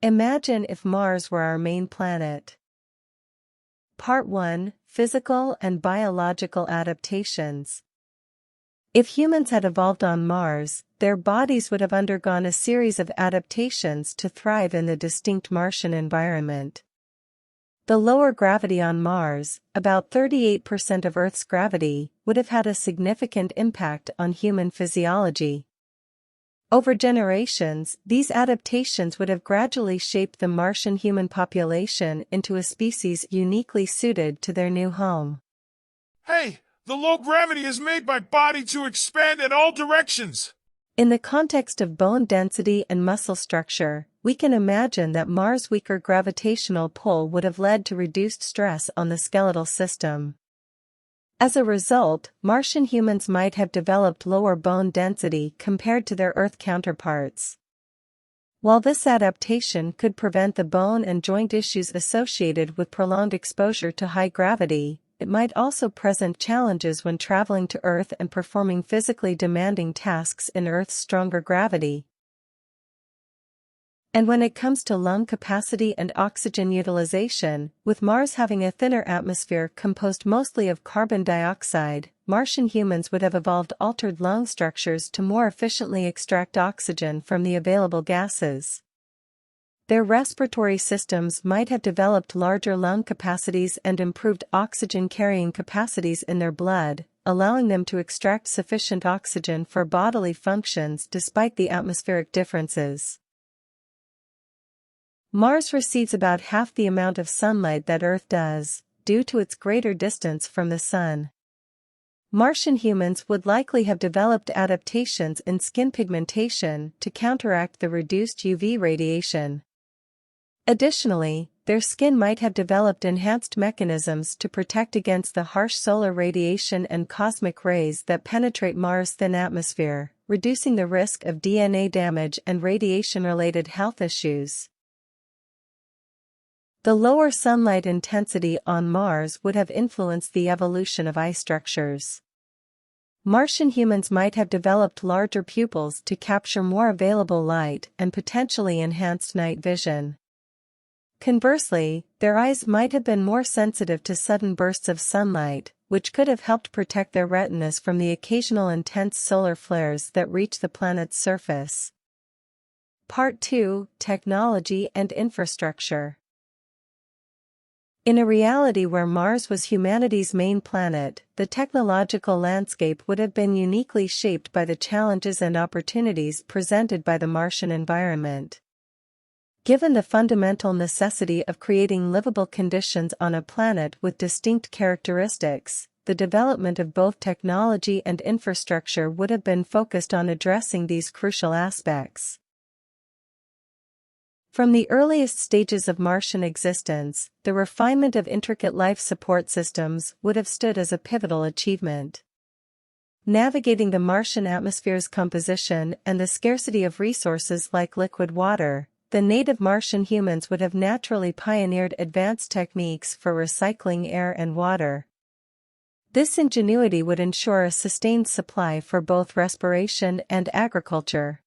Imagine if Mars were our main planet. Part 1: Physical and Biological Adaptations. If humans had evolved on Mars, their bodies would have undergone a series of adaptations to thrive in the distinct Martian environment. The lower gravity on Mars, about 38% of Earth's gravity, would have had a significant impact on human physiology. Over generations, these adaptations would have gradually shaped the Martian human population into a species uniquely suited to their new home. Hey, the low gravity has made my body to expand in all directions. In the context of bone density and muscle structure, we can imagine that Mars' weaker gravitational pull would have led to reduced stress on the skeletal system. As a result, Martian humans might have developed lower bone density compared to their Earth counterparts. While this adaptation could prevent the bone and joint issues associated with prolonged exposure to high gravity, it might also present challenges when traveling to Earth and performing physically demanding tasks in Earth's stronger gravity. And when it comes to lung capacity and oxygen utilization, with Mars having a thinner atmosphere composed mostly of carbon dioxide, Martian humans would have evolved altered lung structures to more efficiently extract oxygen from the available gases. Their respiratory systems might have developed larger lung capacities and improved oxygen-carrying capacities in their blood, allowing them to extract sufficient oxygen for bodily functions despite the atmospheric differences. Mars receives about half the amount of sunlight that Earth does, due to its greater distance from the Sun. Martian humans would likely have developed adaptations in skin pigmentation to counteract the reduced UV radiation. Additionally, their skin might have developed enhanced mechanisms to protect against the harsh solar radiation and cosmic rays that penetrate Mars' thin atmosphere, reducing the risk of DNA damage and radiation-related health issues. The lower sunlight intensity on Mars would have influenced the evolution of eye structures. Martian humans might have developed larger pupils to capture more available light and potentially enhanced night vision. Conversely, their eyes might have been more sensitive to sudden bursts of sunlight, which could have helped protect their retinas from the occasional intense solar flares that reach the planet's surface. Part 2: Technology and Infrastructure. In a reality where Mars was humanity's main planet, the technological landscape would have been uniquely shaped by the challenges and opportunities presented by the Martian environment. Given the fundamental necessity of creating livable conditions on a planet with distinct characteristics, the development of both technology and infrastructure would have been focused on addressing these crucial aspects. From the earliest stages of Martian existence, the refinement of intricate life support systems would have stood as a pivotal achievement. Navigating the Martian atmosphere's composition and the scarcity of resources like liquid water, the native Martian humans would have naturally pioneered advanced techniques for recycling air and water. This ingenuity would ensure a sustained supply for both respiration and agriculture.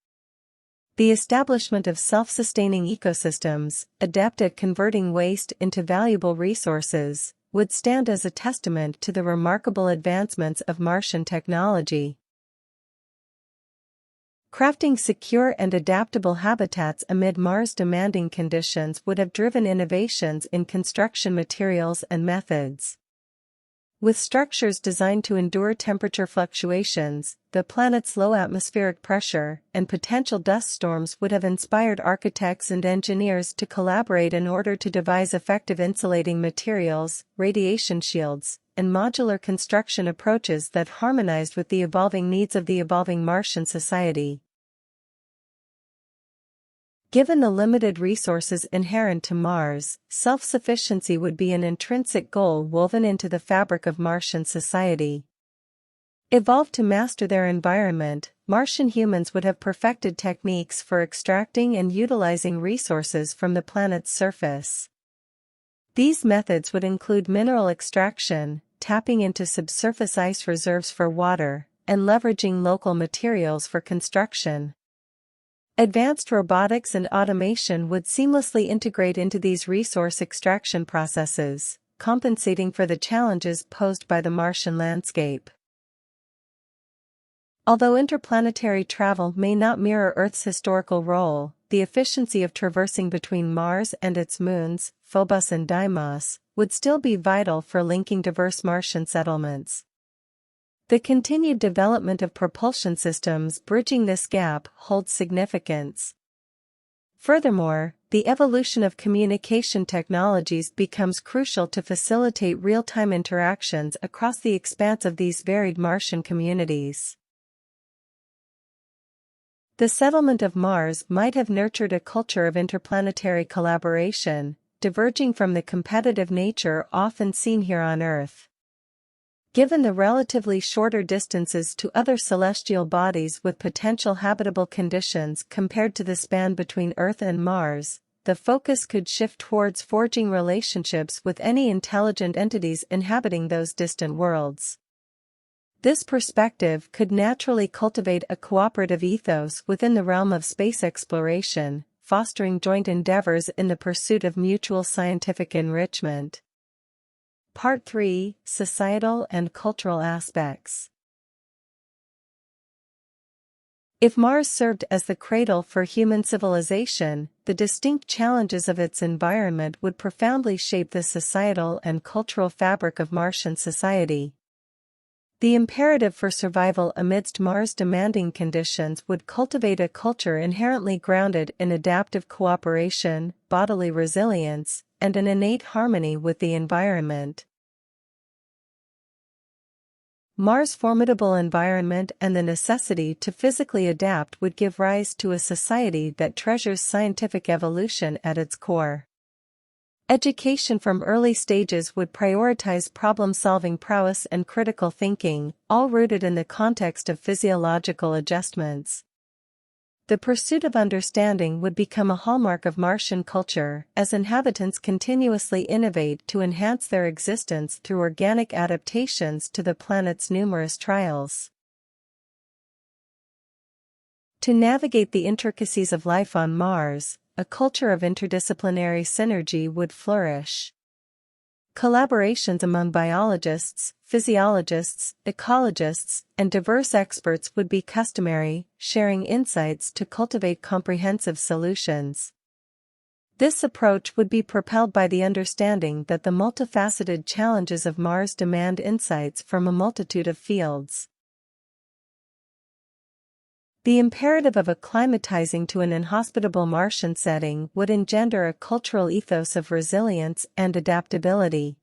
The establishment of self-sustaining ecosystems, adept at converting waste into valuable resources, would stand as a testament to the remarkable advancements of Martian technology. Crafting secure and adaptable habitats amid Mars' demanding conditions would have driven innovations in construction materials and methods. With structures designed to endure temperature fluctuations, the planet's low atmospheric pressure, and potential dust storms would have inspired architects and engineers to collaborate in order to devise effective insulating materials, radiation shields, and modular construction approaches that harmonized with the evolving needs of the evolving Martian society. Given the limited resources inherent to Mars, self-sufficiency would be an intrinsic goal woven into the fabric of Martian society. Evolved to master their environment, Martian humans would have perfected techniques for extracting and utilizing resources from the planet's surface. These methods would include mineral extraction, tapping into subsurface ice reserves for water, and leveraging local materials for construction. Advanced robotics and automation would seamlessly integrate into these resource extraction processes, compensating for the challenges posed by the Martian landscape. Although interplanetary travel may not mirror Earth's historical role, the efficiency of traversing between Mars and its moons, Phobos and Deimos, would still be vital for linking diverse Martian settlements. The continued development of propulsion systems bridging this gap holds significance. Furthermore, the evolution of communication technologies becomes crucial to facilitate real-time interactions across the expanse of these varied Martian communities. The settlement of Mars might have nurtured a culture of interplanetary collaboration, diverging from the competitive nature often seen here on Earth. Given the relatively shorter distances to other celestial bodies with potential habitable conditions compared to the span between Earth and Mars, the focus could shift towards forging relationships with any intelligent entities inhabiting those distant worlds. This perspective could naturally cultivate a cooperative ethos within the realm of space exploration, fostering joint endeavors in the pursuit of mutual scientific enrichment. Part 3: Societal and Cultural Aspects. If Mars served as the cradle for human civilization, the distinct challenges of its environment would profoundly shape the societal and cultural fabric of Martian society. The imperative for survival amidst Mars' demanding conditions would cultivate a culture inherently grounded in adaptive cooperation, bodily resilience, and an innate harmony with the environment. Mars' formidable environment and the necessity to physically adapt would give rise to a society that treasures scientific evolution at its core. Education from early stages would prioritize problem-solving prowess and critical thinking, all rooted in the context of physiological adjustments. The pursuit of understanding would become a hallmark of Martian culture, as inhabitants continuously innovate to enhance their existence through organic adaptations to the planet's numerous trials. To navigate the intricacies of life on Mars, a culture of interdisciplinary synergy would flourish. Collaborations among biologists, physiologists, ecologists, and diverse experts would be customary, sharing insights to cultivate comprehensive solutions. This approach would be propelled by the understanding that the multifaceted challenges of Mars demand insights from a multitude of fields. The imperative of acclimatizing to an inhospitable Martian setting would engender a cultural ethos of resilience and adaptability.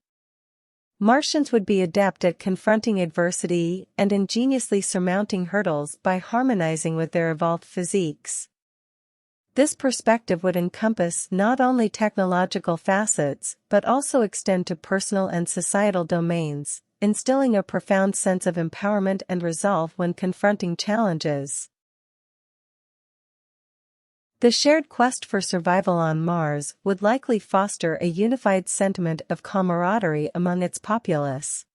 Martians would be adept at confronting adversity and ingeniously surmounting hurdles by harmonizing with their evolved physiques. This perspective would encompass not only technological facets but also extend to personal and societal domains, instilling a profound sense of empowerment and resolve when confronting challenges. The shared quest for survival on Mars would likely foster a unified sentiment of camaraderie among its populace.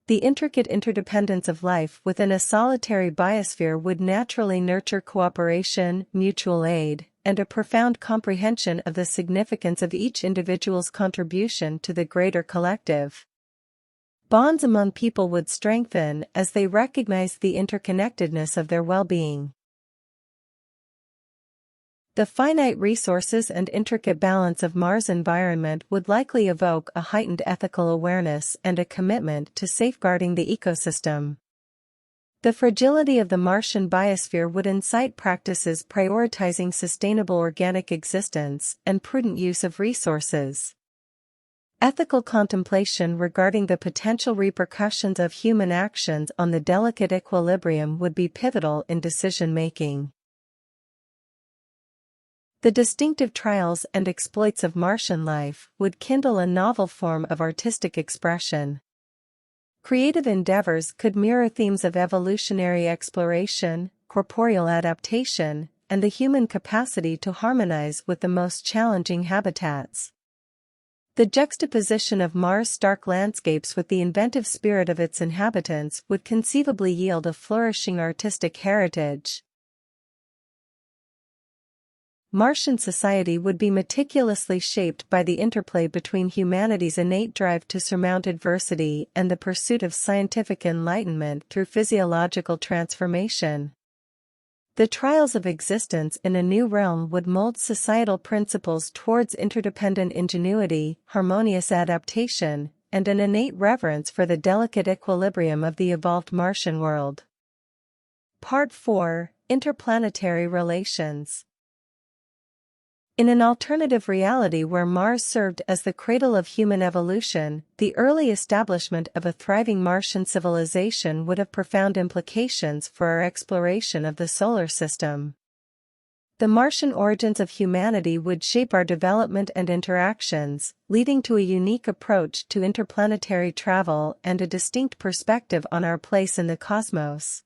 The intricate interdependence of life within a solitary biosphere would naturally nurture cooperation, mutual aid, and a profound comprehension of the significance of each individual's contribution to the greater collective. Bonds among people would strengthen as they recognize the interconnectedness of their well-being. The finite resources and intricate balance of Mars' environment would likely evoke a heightened ethical awareness and a commitment to safeguarding the ecosystem. The fragility of the Martian biosphere would incite practices prioritizing sustainable organic existence and prudent use of resources. Ethical contemplation regarding the potential repercussions of human actions on the delicate equilibrium would be pivotal in decision-making. The distinctive trials and exploits of Martian life would kindle a novel form of artistic expression. Creative endeavors could mirror themes of evolutionary exploration, corporeal adaptation, and the human capacity to harmonize with the most challenging habitats. The juxtaposition of Mars' stark landscapes with the inventive spirit of its inhabitants would conceivably yield a flourishing artistic heritage. Martian society would be meticulously shaped by the interplay between humanity's innate drive to surmount adversity and the pursuit of scientific enlightenment through physiological transformation. The trials of existence in a new realm would mold societal principles towards interdependent ingenuity, harmonious adaptation, and an innate reverence for the delicate equilibrium of the evolved Martian world. Part 4: Interplanetary Relations. In an alternative reality where Mars served as the cradle of human evolution, the early establishment of a thriving Martian civilization would have profound implications for our exploration of the solar system. The Martian origins of humanity would shape our development and interactions, leading to a unique approach to interplanetary travel and a distinct perspective on our place in the cosmos.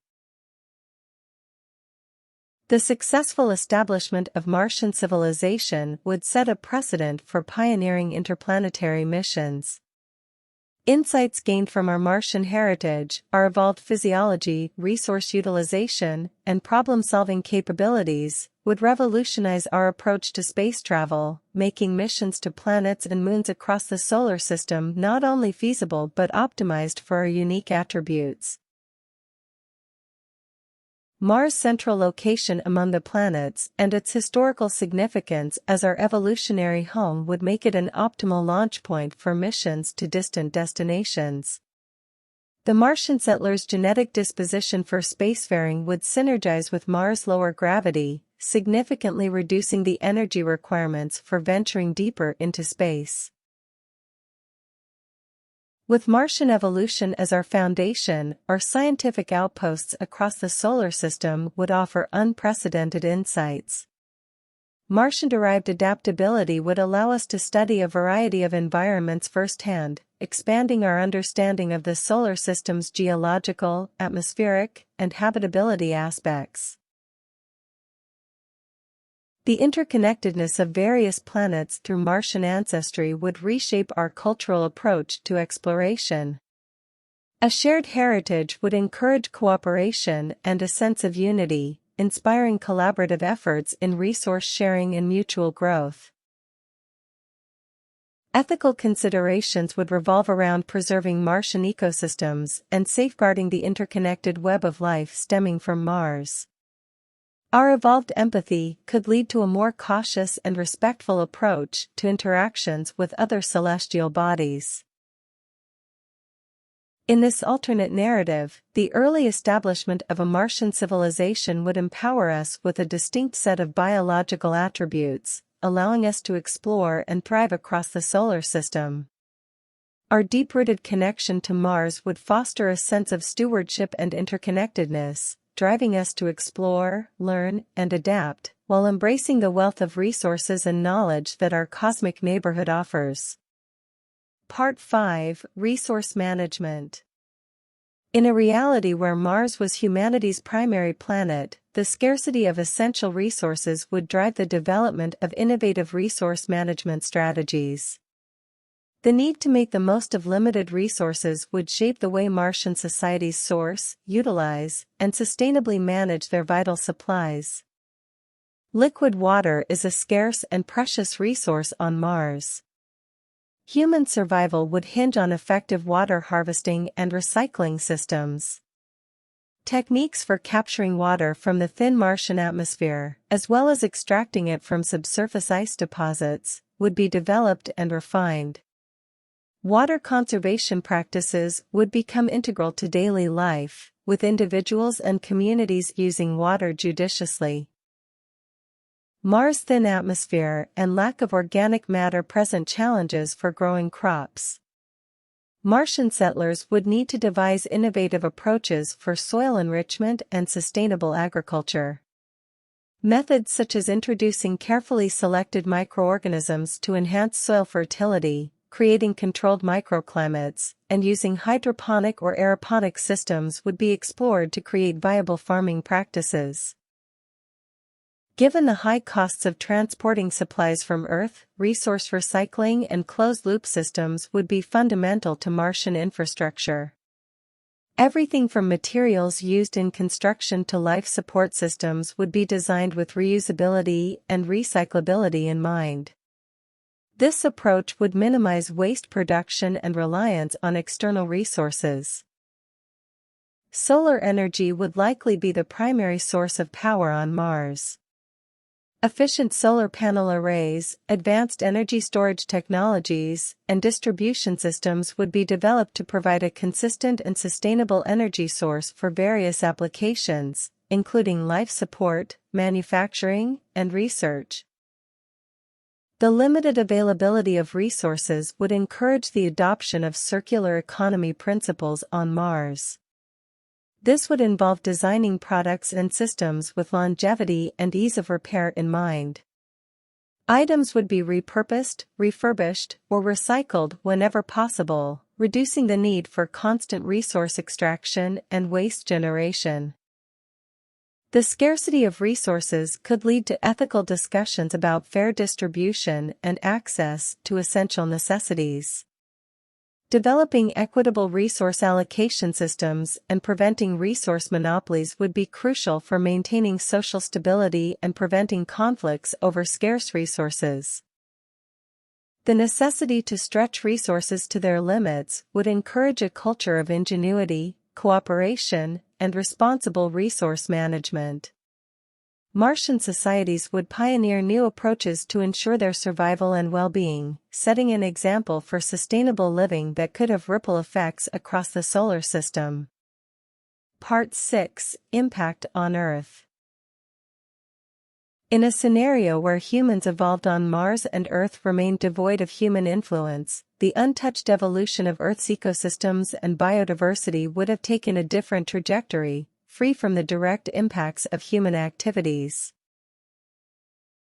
The successful establishment of Martian civilization would set a precedent for pioneering interplanetary missions. Insights gained from our Martian heritage, our evolved physiology, resource utilization, and problem-solving capabilities, would revolutionize our approach to space travel, making missions to planets and moons across the solar system not only feasible but optimized for our unique attributes. Mars' central location among the planets and its historical significance as our evolutionary home would make it an optimal launch point for missions to distant destinations. The Martian settlers' genetic disposition for spacefaring would synergize with Mars' lower gravity, significantly reducing the energy requirements for venturing deeper into space. With Martian evolution as our foundation, our scientific outposts across the solar system would offer unprecedented insights. Martian-derived adaptability would allow us to study a variety of environments firsthand, expanding our understanding of the solar system's geological, atmospheric, and habitability aspects. The interconnectedness of various planets through Martian ancestry would reshape our cultural approach to exploration. A shared heritage would encourage cooperation and a sense of unity, inspiring collaborative efforts in resource sharing and mutual growth. Ethical considerations would revolve around preserving Martian ecosystems and safeguarding the interconnected web of life stemming from Mars. Our evolved empathy could lead to a more cautious and respectful approach to interactions with other celestial bodies. In this alternate narrative, the early establishment of a Martian civilization would empower us with a distinct set of biological attributes, allowing us to explore and thrive across the solar system. Our deep-rooted connection to Mars would foster a sense of stewardship and interconnectedness, driving us to explore, learn, and adapt, while embracing the wealth of resources and knowledge that our cosmic neighborhood offers. Part 5: Resource Management. In a reality where Mars was humanity's primary planet, the scarcity of essential resources would drive the development of innovative resource management strategies. The need to make the most of limited resources would shape the way Martian societies source, utilize, and sustainably manage their vital supplies. Liquid water is a scarce and precious resource on Mars. Human survival would hinge on effective water harvesting and recycling systems. Techniques for capturing water from the thin Martian atmosphere, as well as extracting it from subsurface ice deposits, would be developed and refined. Water conservation practices would become integral to daily life, with individuals and communities using water judiciously. Mars' thin atmosphere and lack of organic matter present challenges for growing crops. Martian settlers would need to devise innovative approaches for soil enrichment and sustainable agriculture. Methods such as introducing carefully selected microorganisms to enhance soil fertility, creating controlled microclimates, and using hydroponic or aeroponic systems would be explored to create viable farming practices. Given the high costs of transporting supplies from Earth, resource recycling and closed-loop systems would be fundamental to Martian infrastructure. Everything from materials used in construction to life support systems would be designed with reusability and recyclability in mind. This approach would minimize waste production and reliance on external resources. Solar energy would likely be the primary source of power on Mars. Efficient solar panel arrays, advanced energy storage technologies, and distribution systems would be developed to provide a consistent and sustainable energy source for various applications, including life support, manufacturing, and research. The limited availability of resources would encourage the adoption of circular economy principles on Mars. This would involve designing products and systems with longevity and ease of repair in mind. Items would be repurposed, refurbished, or recycled whenever possible, reducing the need for constant resource extraction and waste generation. The scarcity of resources could lead to ethical discussions about fair distribution and access to essential necessities. Developing equitable resource allocation systems and preventing resource monopolies would be crucial for maintaining social stability and preventing conflicts over scarce resources. The necessity to stretch resources to their limits would encourage a culture of ingenuity, cooperation, and responsible resource management. Martian societies would pioneer new approaches to ensure their survival and well-being, setting an example for sustainable living that could have ripple effects across the solar system. Part 6: Impact on Earth. In a scenario where humans evolved on Mars and Earth remained devoid of human influence, the untouched evolution of Earth's ecosystems and biodiversity would have taken a different trajectory, free from the direct impacts of human activities.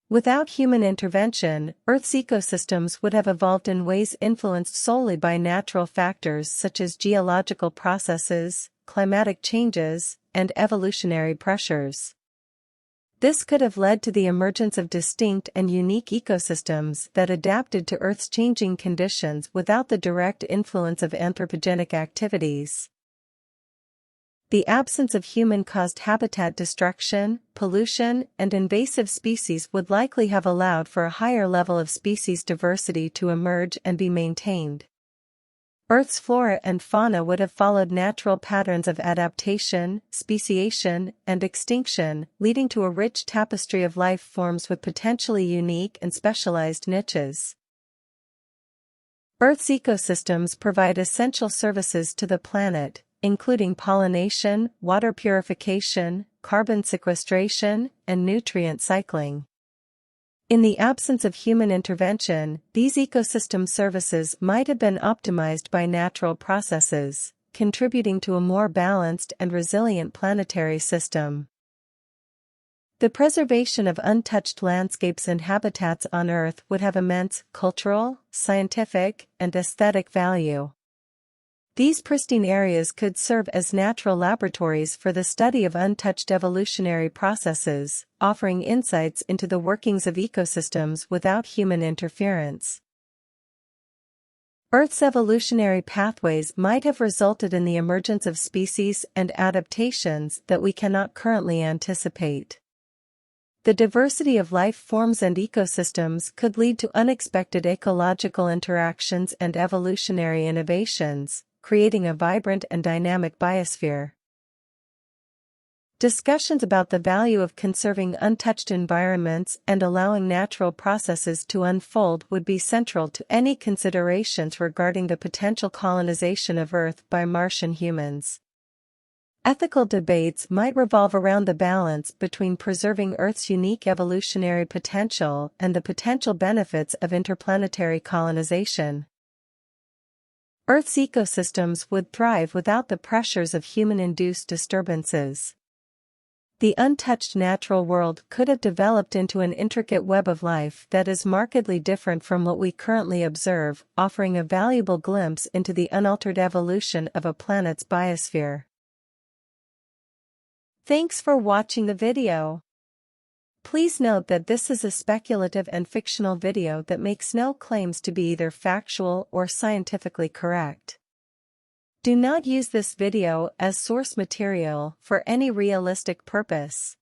Without human intervention, Earth's ecosystems would have evolved in ways influenced solely by natural factors such as geological processes, climatic changes, and evolutionary pressures. This could have led to the emergence of distinct and unique ecosystems that adapted to Earth's changing conditions without the direct influence of anthropogenic activities. The absence of human-caused habitat destruction, pollution, and invasive species would likely have allowed for a higher level of species diversity to emerge and be maintained. Earth's flora and fauna would have followed natural patterns of adaptation, speciation, and extinction, leading to a rich tapestry of life forms with potentially unique and specialized niches. Earth's ecosystems provide essential services to the planet, including pollination, water purification, carbon sequestration, and nutrient cycling. In the absence of human intervention, these ecosystem services might have been optimized by natural processes, contributing to a more balanced and resilient planetary system. The preservation of untouched landscapes and habitats on Earth would have immense cultural, scientific, and aesthetic value. These pristine areas could serve as natural laboratories for the study of untouched evolutionary processes, offering insights into the workings of ecosystems without human interference. Earth's evolutionary pathways might have resulted in the emergence of species and adaptations that we cannot currently anticipate. The diversity of life forms and ecosystems could lead to unexpected ecological interactions and evolutionary innovations, creating a vibrant and dynamic biosphere. Discussions about the value of conserving untouched environments and allowing natural processes to unfold would be central to any considerations regarding the potential colonization of Earth by Martian humans. Ethical debates might revolve around the balance between preserving Earth's unique evolutionary potential and the potential benefits of interplanetary colonization. Earth's ecosystems would thrive without the pressures of human-induced disturbances. The untouched natural world could have developed into an intricate web of life that is markedly different from what we currently observe, offering a valuable glimpse into the unaltered evolution of a planet's biosphere. Thanks for watching the video. Please note that this is a speculative and fictional video that makes no claims to be either factual or scientifically correct. Do not use this video as source material for any realistic purpose.